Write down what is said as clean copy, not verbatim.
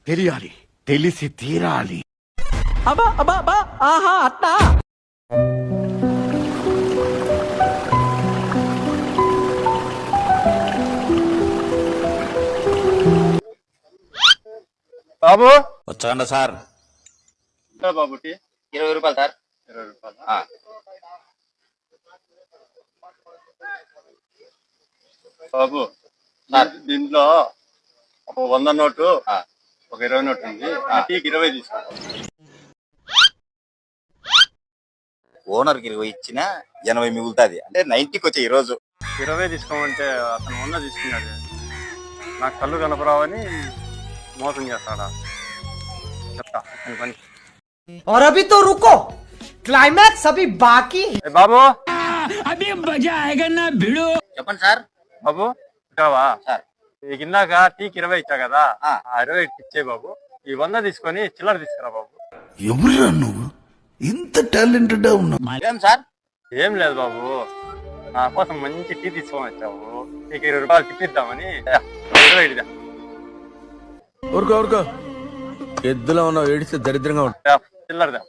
తెలియాలి, తెలిసి తీరాలి. అబ్బా అబ్బా అబ్బా ఆహా అట్టా. బాబు వచ్చండి సార్. బాబు టీ 20 రూపాయలు సార్. 20 రూపాయలు. బాబు దీంట్లో ఒక 100 నోటు, ఒక 20 నోటు ఉంది. టీకి 20 తీసుకో. ఓనర్కి 20 ఇచ్చిన 80 మిగులుతుంది, అంటే 90కి వచ్చే ఈ రోజు. 20 తీసుకోమంటే అతను 100 తీసుకున్నాడు. నాకు కళ్ళు కనపరావని మోసం చేస్తాడా? చెప్తా అతని పని. और अभी तो रुको, क्लाइमैक्स अभी बाकी है. బాబు अभी मजा आएगा ना भिड़ो. చెప్పండి సార్. బాబు ఇచ్చావా? సార్ నీకు ఇందాక టీకి 20 ఇచ్చా కదా, ఆ 20 ఇచ్చే బాబు. ఈ 100 తీసుకొని చిల్లర తీసుకురా బాబు. ఎవరురా నువ్వు? ఇంత టాలెంటెడ్ ఉన్నావు. ఏం సార్? ఏం లేదు బాబు, నా కోసం మంచి టీ తీసుకొని వచ్చావు. నీకు 20 రూపాయలు తిప్పిద్దామని 20 ఇదా. ఊరుకో ఎద్దులో ఉన్నావు, ఏడిస్తే దరిద్రంగా ఉంటుంది. చిల్లరదా.